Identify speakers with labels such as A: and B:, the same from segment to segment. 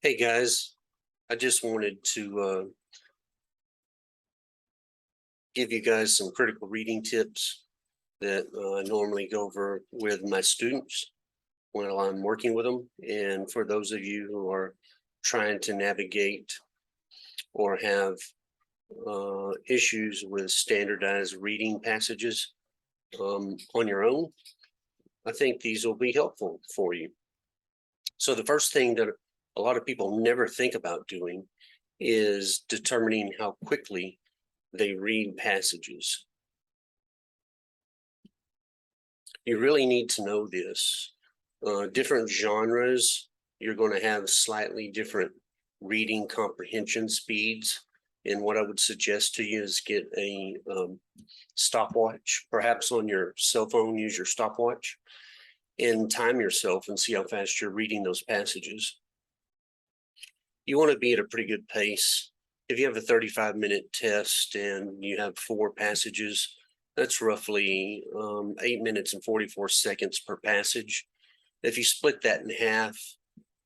A: Hey guys, I just wanted to give you guys some critical reading tips that I normally go over with my students while I'm working with them. And for those of you who are trying to navigate or have issues with standardized reading passages on your own, I think these will be helpful for you. So the first thing that a lot of people never think about doing is determining how quickly they read passages. You really need to know this. Different genres, you're going to have slightly different reading comprehension speeds. And what I would suggest to you is get a stopwatch, perhaps on your cell phone, use your stopwatch and time yourself and see how fast you're reading those passages. You want to be at a pretty good pace. If you have a 35-minute test and you have 4 passages, that's roughly 8 minutes and 44 seconds per passage. If you split that in half,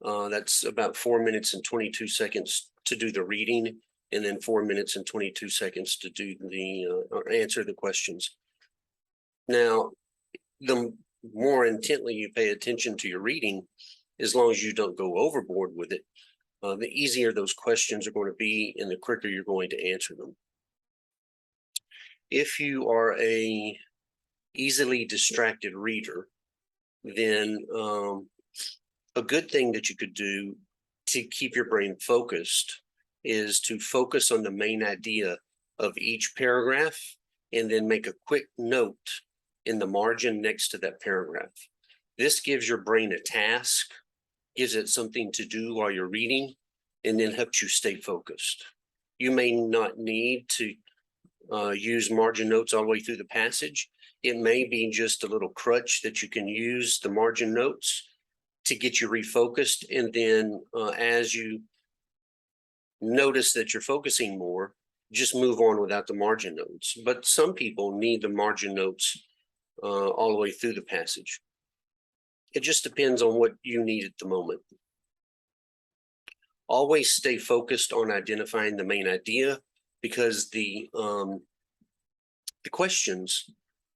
A: that's about 4 minutes and 22 seconds to do the reading, and then 4 minutes and 22 seconds to do the or answer the questions. Now, the more intently you pay attention to your reading, as long as you don't go overboard with it, the easier those questions are going to be and the quicker you're going to answer them. If you are a easily distracted reader, then a good thing that you could do to keep your brain focused is to focus on the main idea of each paragraph and then make a quick note in the margin next to that paragraph. This gives your brain a task, gives it something to do while you're reading, and then helps you stay focused. You may not need to use margin notes all the way through the passage. It may be just a little crutch that you can use the margin notes to get you refocused. And then as you notice that you're focusing more, just move on without the margin notes. But some people need the margin notes all the way through the passage. It just depends on what you need at the moment. Always stay focused on identifying the main idea, because the questions,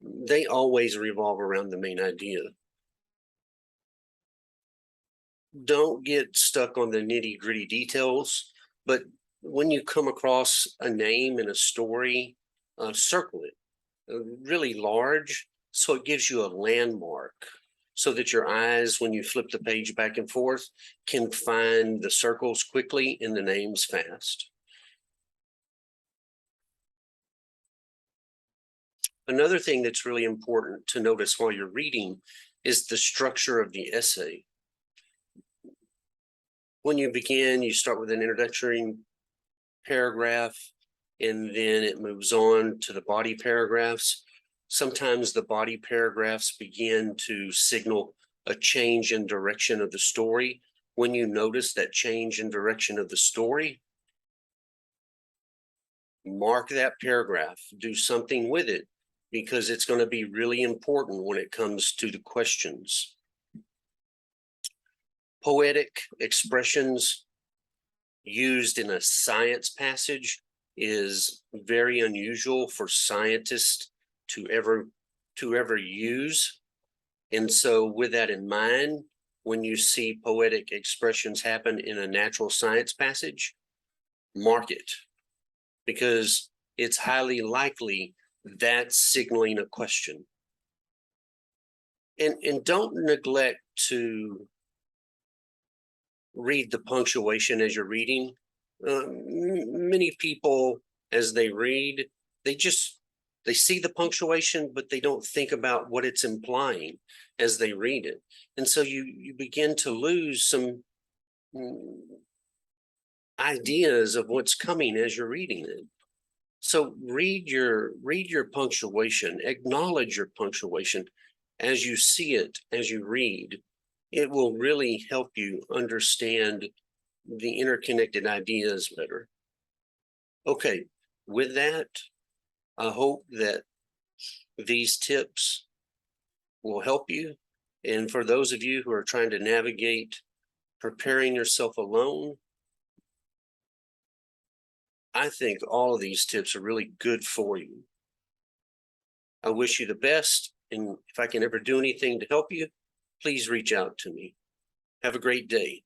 A: they always revolve around the main idea. Don't get stuck on the nitty-gritty details, but when you come across a name in a story, circle it really large so it gives you a landmark, so that your eyes, when you flip the page back and forth, can find the circles quickly and the names fast. Another thing that's really important to notice while you're reading is the structure of the essay. When you begin, you start with an introductory paragraph, and then it moves on to the body paragraphs. Sometimes the body paragraphs begin to signal a change in direction of the story. When you notice that change in direction of the story, mark that paragraph, do something with it, because it's going to be really important when it comes to the questions. Poetic expressions used in a science passage is very unusual for scientists to ever use. And so with that in mind, when you see poetic expressions happen in a natural science passage, mark it, because it's highly likely that's signaling a question. And don't neglect to read the punctuation as you're reading. Many people, as they read, they see the punctuation, but they don't think about what it's implying as they read it. And so you begin to lose some ideas of what's coming as you're reading it. So read your punctuation, acknowledge your punctuation as you see it, as you read. It will really help you understand the interconnected ideas better. Okay, with that, I hope that these tips will help you. And for those of you who are trying to navigate preparing yourself alone. I think all of these tips are really good for you. I wish you the best, and if I can ever do anything to help you, please reach out to me. Have a great day.